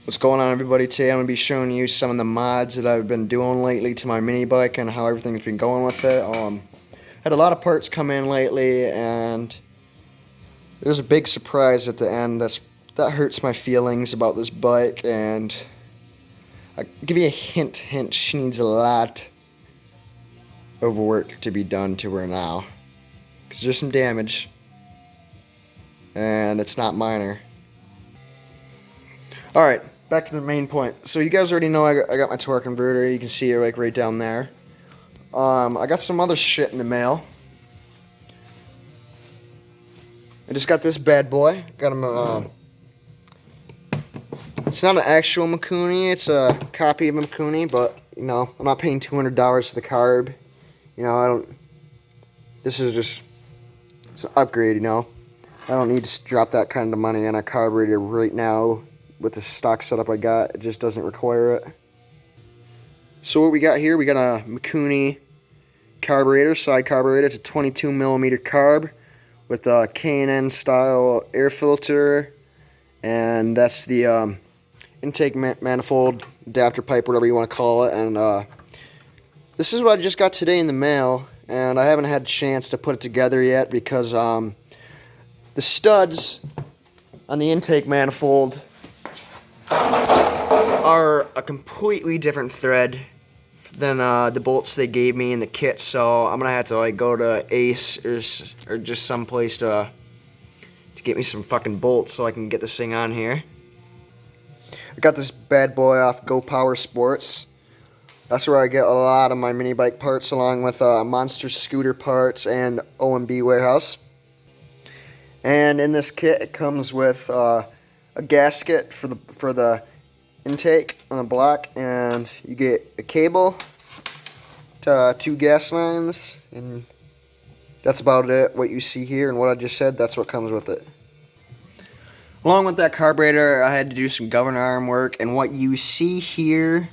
What's going on, everybody? Today I'm going to be showing you some of the mods that I've been doing lately to my mini bike and how everything's been going with it. Had a lot of parts come in lately, and there's a big surprise at the end that hurts my feelings about this bike, and I'll give you a hint. She needs a lot of work to be done to her now, because there's some damage, and it's not minor. Alright, back to the main point. So you guys already know I got my torque converter. You can see it like right down there. I got some other shit in the mail. I just got this bad boy. Got him. It's not an actual Mikuni. It's a copy of Mikuni, but you know, I'm not paying $200 for the Carb. You know, I don't. This is just it's an upgrade. You know, I don't need to drop that kind of money on a carburetor right now. With the stock setup I got, it just doesn't require it. So what we got here, we got a Mikuni carburetor, side carburetor. It's a 22mm carb with a K&N style air filter, and that's the intake manifold, adapter pipe, whatever you want to call it. And this is what I just got today in the mail, and I haven't had a chance to put it together yet because the studs on the intake manifold are a completely different thread than the bolts they gave me in the kit, so I'm gonna have to like go to Ace or just someplace to get me some fucking bolts so I can get this thing on here. I got this bad boy off Go Power Sports. That's where I get a lot of my mini bike parts, along with Monster Scooter parts and O&B Warehouse. And in this kit, it comes with a gasket for the intake on the block, and you get a cable to 2 gas lines, and that's about it. What you see here and what I just said, that's what comes with it. Along with that carburetor, I had to do some governor arm work, and what you see here,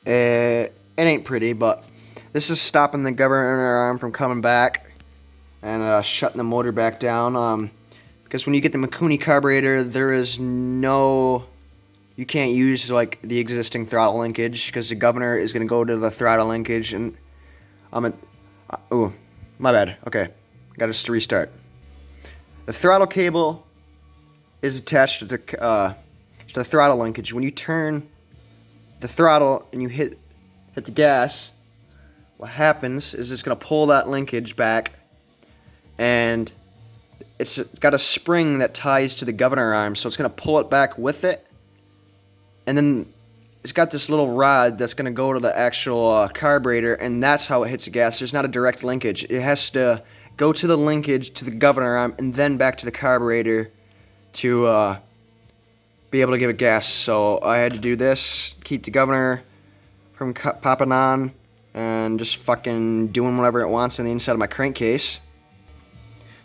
it ain't pretty, but this is stopping the governor arm from coming back and shutting the motor back down. Because when you get the Mikuni carburetor, there is no, you can't use like the existing throttle linkage, because the governor is going to go to the throttle linkage, and oh, my bad. Okay, got to restart. The throttle cable is attached to the throttle linkage. When you turn the throttle and you hit the gas, what happens is it's going to pull that linkage back, and it's got a spring that ties to the governor arm, so it's going to pull it back with it. And then it's got this little rod that's going to go to the actual carburetor, and that's how it hits the gas. There's not a direct linkage. It has to go to the linkage, to the governor arm, and then back to the carburetor to be able to give it gas. So I had to do this, keep the governor from popping on, and just fucking doing whatever it wants on the inside of my crankcase.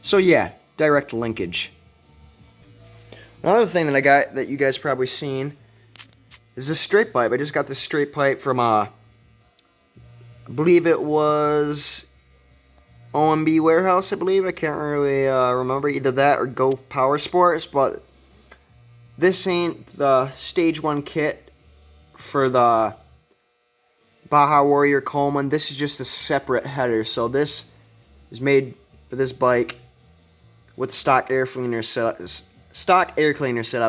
So yeah, direct linkage. Another thing that I got that you guys probably seen is this straight pipe. I just got this straight pipe from I believe it was O&B Warehouse, I believe. I can't really remember, either that or Go Power Sports, but this ain't the Stage 1 kit for the Baja Warrior Coleman. This is just a separate header, so this is made for this bike with stock air cleaner setup,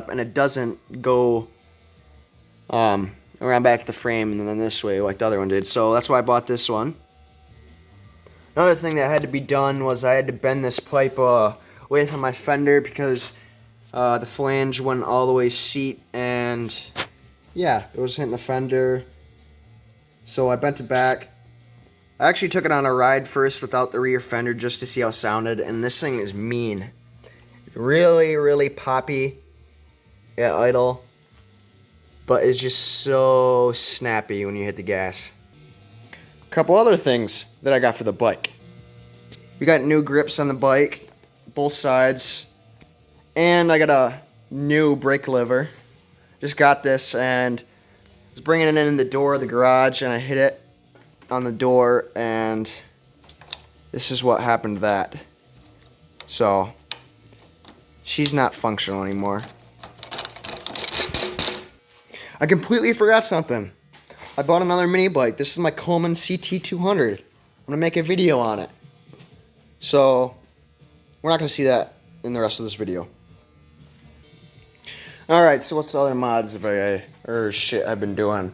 and it doesn't go around back the frame and then this way like the other one did. So that's why I bought this one. Another thing that had to be done was I had to bend this pipe away from my fender, because the flange went all the way seat, and yeah, it was hitting the fender. So I bent it back. I actually took it on a ride first without the rear fender just to see how it sounded, and this thing is mean. Really, really poppy at idle, but it's just so snappy when you hit the gas. A couple other things that I got for the bike. We got new grips on the bike, both sides, and I got a new brake lever. Just got this, and I was bringing it in the door of the garage, and I hit it on the door, and this is what happened to that. So she's not functional anymore. I completely forgot something. I bought another mini bike. This is my Coleman CT200. I'm gonna make a video on it. So we're not gonna see that in the rest of this video. Alright, so what's the other mods shit I've been doing?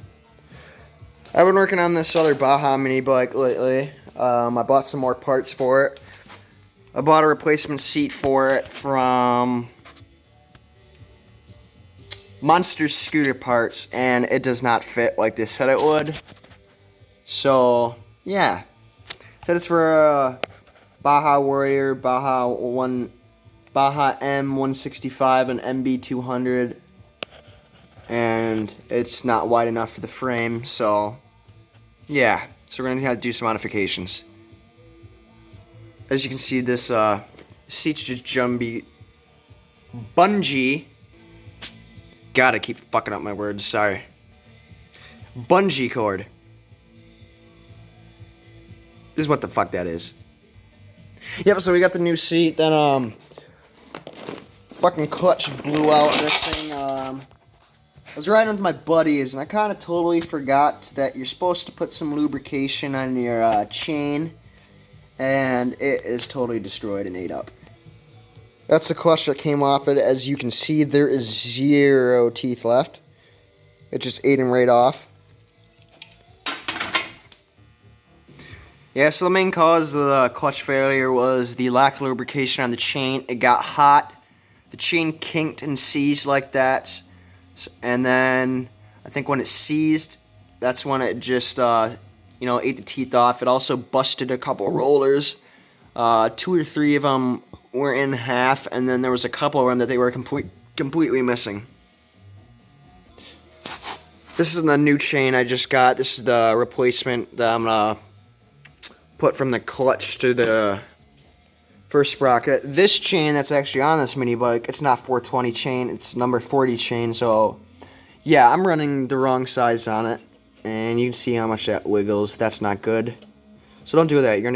I've been working on this other Baja mini bike lately. I bought some more parts for it. I bought a replacement seat for it from Monster Scooter Parts, and it does not fit like they said it would. So, yeah. Said it's for a Baja Warrior, Baja M165, and MB200. And it's not wide enough for the frame, so yeah. So we're going to have to do some modifications. As you can see, this seat's just bungee. Gotta keep fucking up my words, sorry. Bungee cord. This is what the fuck that is. Yep, so we got the new seat, then fucking clutch blew out and this thing. I was riding with my buddies and I kind of totally forgot that you're supposed to put some lubrication on your chain, and it is totally destroyed and ate up. That's the clutch that came off it. As you can see, there is 0 teeth left. It just ate them right off. Yeah, so the main cause of the clutch failure was the lack of lubrication on the chain. It got hot. The chain kinked and seized like that. And then, I think when it seized, that's when it just, ate the teeth off. It also busted a couple rollers. 2 or 3 of them were in half, and then there was a couple of them that they were completely missing. This is the new chain I just got. This is the replacement that I'm gonna put from the clutch to the first sprocket. This chain that's actually on this mini bike, it's not 420 chain, it's number 40 chain, so yeah, I'm running the wrong size on it, and you can see how much that wiggles. That's not good. So don't do that. You're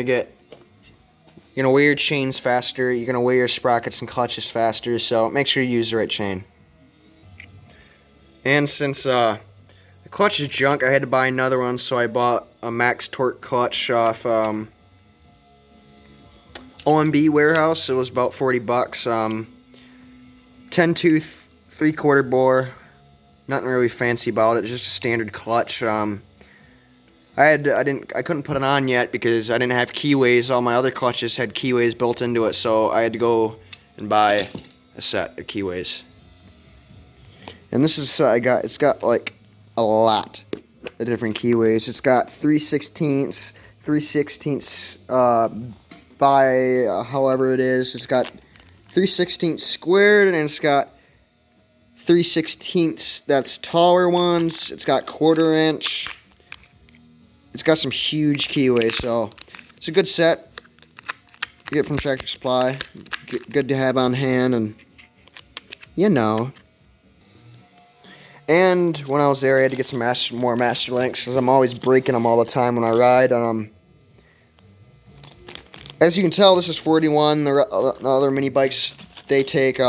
gonna weigh your chains faster, you're gonna weigh your sprockets and clutches faster, so make sure you use the right chain. And since the clutch is junk, I had to buy another one, so I bought a max torque clutch off OMB warehouse. It was about 40 bucks. 10 tooth, 3/4 bore. Nothing really fancy about it, just a standard clutch. I couldn't put it on yet because I didn't have keyways. All my other clutches had keyways built into it, so I had to go and buy a set of keyways. And this is it's got like a lot of different keyways. It's got 3/16, 3/16 by however it is. It's got 3/16 squared, and it's got 3/16 that's taller ones. It's got 1/4 inch. It's got some huge keyways, so it's a good set. You get from Tractor Supply. Good to have on hand, and And when I was there, I had to get some more master links because I'm always breaking them all the time when I ride. As you can tell, this is 41. The other mini bikes, they take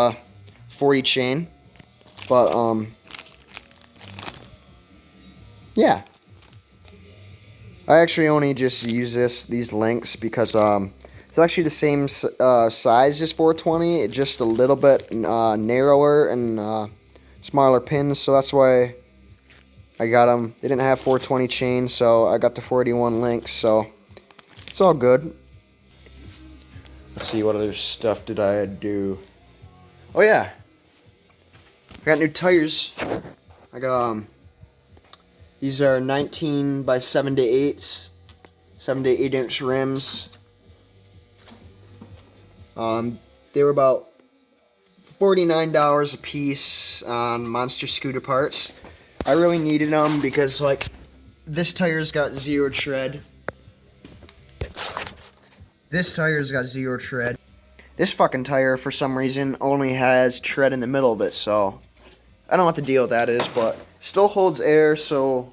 40 chain, but yeah. I actually only just use these links because it's actually the same size as 420, just a little bit narrower and smaller pins, so that's why I got them. They didn't have 420 chain, so I got the 41 links, so it's all good. Let's see, what other stuff did I do? Oh yeah, I got new tires. I got these are 19 by 7 to 8s, 7 to 8 inch rims. They were about $49 a piece on Monster Scooter Parts. I really needed them because, like, this tire's got 0 tread. This tire's got 0 tread. This fucking tire, for some reason, only has tread in the middle of it, so I don't know what the deal with that is, but still holds air, so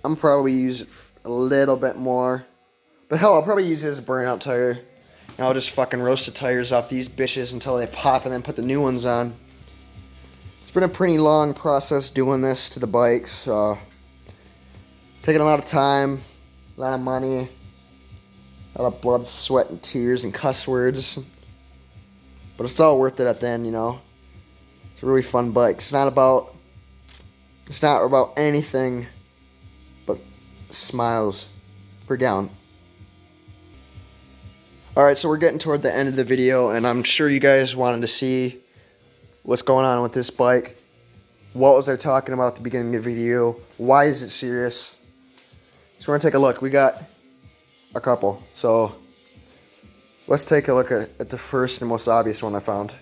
I'm probably use it a little bit more. But hell, I'll probably use it as a burnout tire. And I'll just fucking roast the tires off these bitches until they pop and then put the new ones on. been a pretty long process doing this to the bike, so taking a lot of time, a lot of money, a lot of blood, sweat, and tears, and cuss words. But it's all worth it at the end, you know. It's a really fun bike. It's not about anything but smiles per gallon. Alright, so we're getting toward the end of the video, and I'm sure you guys wanted to see what's going on with this bike. What was I talking about at the beginning of the video? Why is it serious? So we're going to take a look. We got a couple. So let's take a look at the first and most obvious one I found.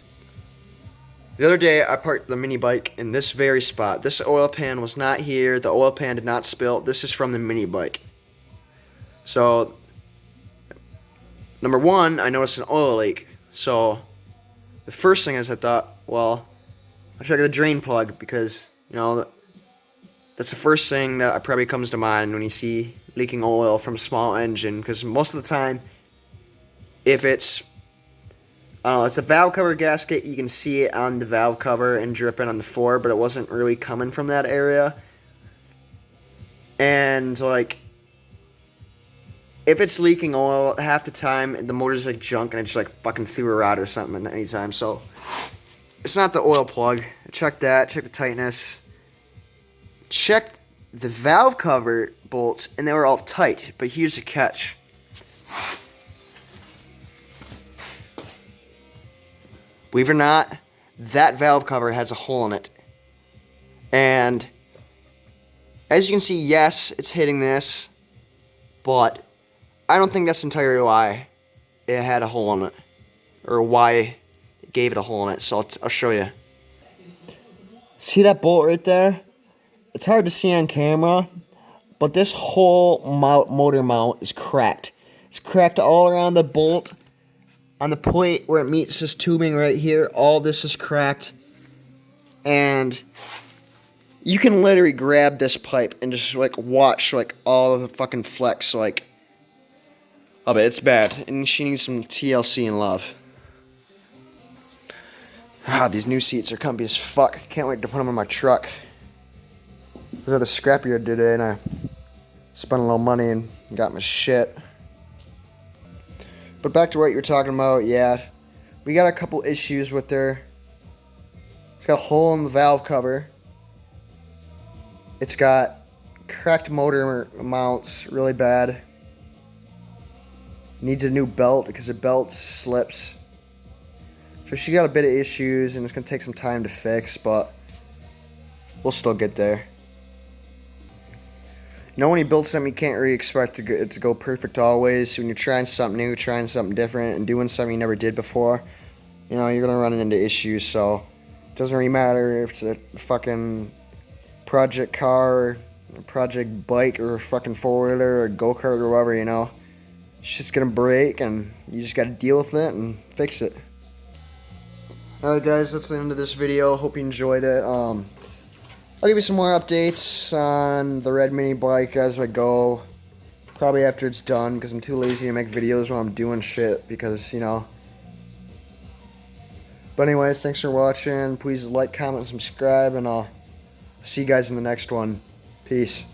The other day I parked the mini bike in this very spot. This oil pan was not here. The oil pan did not spill. This is from the mini bike. So number one, I noticed an oil leak. So the first thing is I thought, well, I'll check the drain plug, because, you know, that's the first thing that probably comes to mind when you see leaking oil from a small engine. Because most of the time, if it's, I don't know, it's a valve cover gasket, you can see it on the valve cover and dripping on the floor, but it wasn't really coming from that area. And, like, if it's leaking oil, half the time the motor's like junk and it just like fucking threw a rod or something at any time. So it's not the oil plug. Check that. Check the tightness. Check the valve cover bolts, and they were all tight. But here's the catch. Believe it or not, that valve cover has a hole in it. And as you can see, yes, it's hitting this, but I don't think that's entirely why it had a hole in it, or why it gave it a hole in it. So I'll show you. See that bolt right there? It's hard to see on camera, but this whole motor mount is cracked. It's cracked all around the bolt. On the plate where it meets this tubing right here, all this is cracked. And you can literally grab this pipe and just like watch like all of the fucking flecks like of it. It's bad, and she needs some TLC and love. Ah, these new seats are comfy as fuck. Can't wait to put them in my truck. I was at the scrapyard today and I spent a little money and got my shit. But back to what you were talking about, yeah. We got a couple issues with her. It's got a hole in the valve cover. It's got cracked motor mounts really bad. Needs a new belt because the belt slips. So she got a bit of issues and it's going to take some time to fix, but we'll still get there. You know, when you build something, you can't really expect it to go perfect always. When you're trying something new, trying something different, and doing something you never did before, you know, you're going to run into issues. So it doesn't really matter if it's a fucking project car, a project bike, or a fucking four-wheeler, or a go-kart, or whatever, you know. It's just going to break, and you just got to deal with it and fix it. Alright guys, that's the end of this video. Hope you enjoyed it. I'll give you some more updates on the red mini bike as I go. Probably after it's done, because I'm too lazy to make videos when I'm doing shit, because, you know. But anyway, thanks for watching. Please like, comment, and subscribe, and I'll see you guys in the next one. Peace.